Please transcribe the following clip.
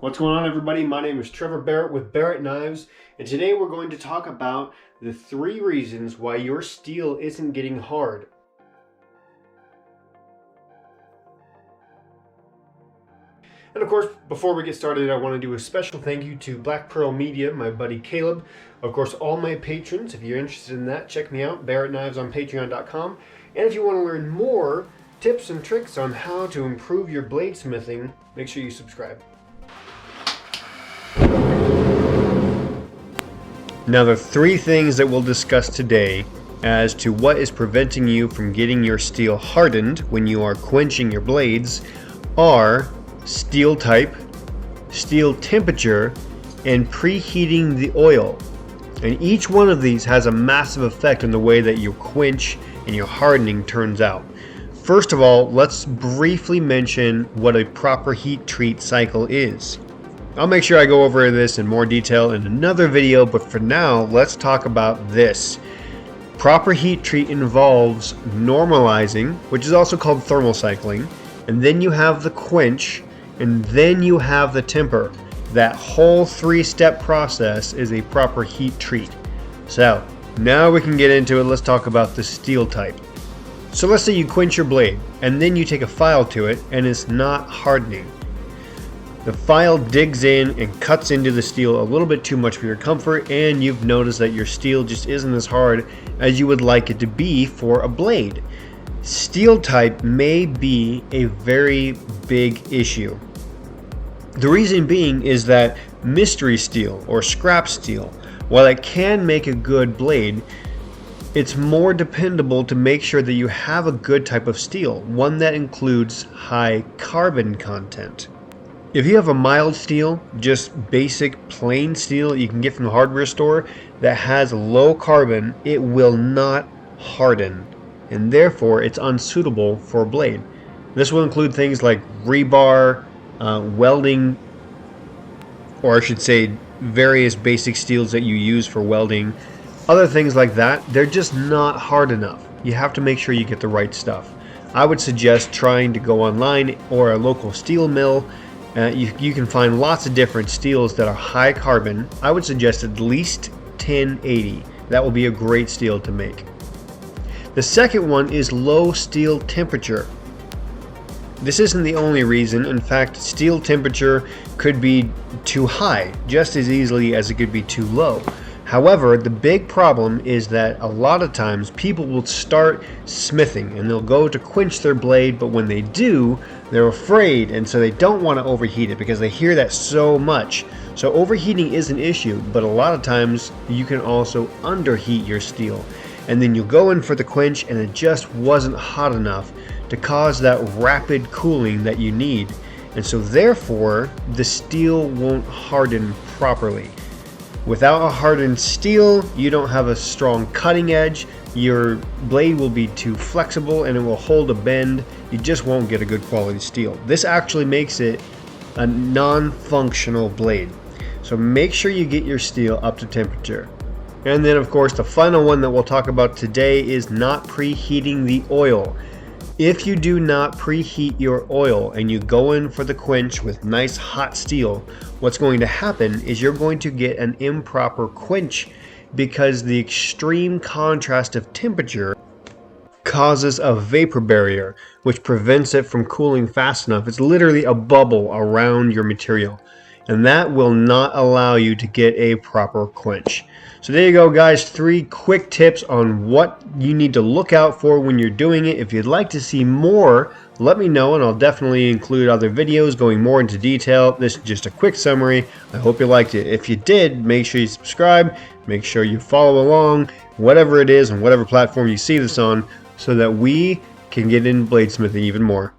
What's going on, everybody? My name is Trevor Barrett with Barrett Knives, and today we're going to talk about the 3 reasons why your steel isn't getting hard. And of course, before we get started, I want to do a special thank you to Black Pearl Media, my buddy Caleb. Of course, all my patrons, if you're interested in that, check me out, Barrett Knives on patreon.com. And if you want to learn more tips and tricks on how to improve your bladesmithing, make sure you subscribe. Now, the 3 things that we'll discuss today as to what is preventing you from getting your steel hardened when you are quenching your blades are steel type, steel temperature, and preheating the oil. And each one of these has a massive effect on the way that your quench and your hardening turns out. First of all, let's briefly mention what a proper heat treat cycle is. I'll make sure I go over this in more detail in another video, but for now, let's talk about this. Proper heat treat involves normalizing, which is also called thermal cycling, and then you have the quench, and then you have the temper. That whole 3-step process is a proper heat treat. So, now we can get into it. Let's talk about the steel type. So let's say you quench your blade, and then you take a file to it, and it's not hardening. The file digs in and cuts into the steel a little bit too much for your comfort, and you've noticed that your steel just isn't as hard as you would like it to be for a blade. Steel type may be a very big issue. The reason being is that mystery steel or scrap steel, while it can make a good blade, it's more dependable to make sure that you have a good type of steel, one that includes high carbon content. If you have a mild steel, just basic plain steel you can get from the hardware store that has low carbon, it will not harden, and therefore it's unsuitable for a blade. This will include things like rebar, welding, or I should say various basic steels that you use for welding. Other things like that, they're just not hard enough. You have to make sure you get the right stuff. I would suggest trying to go online or a local steel mill. You can find lots of different steels that are high carbon. I would suggest at least 1080. That will be a great steel to make. The second one is low steel temperature. This isn't the only reason. In fact, steel temperature could be too high just as easily as it could be too low. However, the big problem is that a lot of times people will start smithing and they'll go to quench their blade, but when they do, they're afraid, and so they don't want to overheat it because they hear that so much. So overheating is an issue, but a lot of times you can also underheat your steel. And then you go in for the quench and it just wasn't hot enough to cause that rapid cooling that you need. And so therefore, the steel won't harden properly. Without a hardened steel, you don't have a strong cutting edge. Your blade will be too flexible and it will hold a bend. You just won't get a good quality steel. This actually makes it a non-functional blade. So make sure you get your steel up to temperature. And then of course the final one that we'll talk about today is not preheating the oil. If you do not preheat your oil and you go in for the quench with nice hot steel, what's going to happen is you're going to get an improper quench because the extreme contrast of temperature causes a vapor barrier which prevents it from cooling fast enough. It's literally a bubble around your material, and that will not allow you to get a proper quench. So there you go, guys, 3 quick tips on what you need to look out for when you're doing it. If you'd like to see more, let me know and I'll definitely include other videos going more into detail. This is just a quick summary. I hope you liked it. If you did, make sure you subscribe, make sure you follow along, whatever it is on whatever platform you see this on, so that we can get into bladesmithing even more.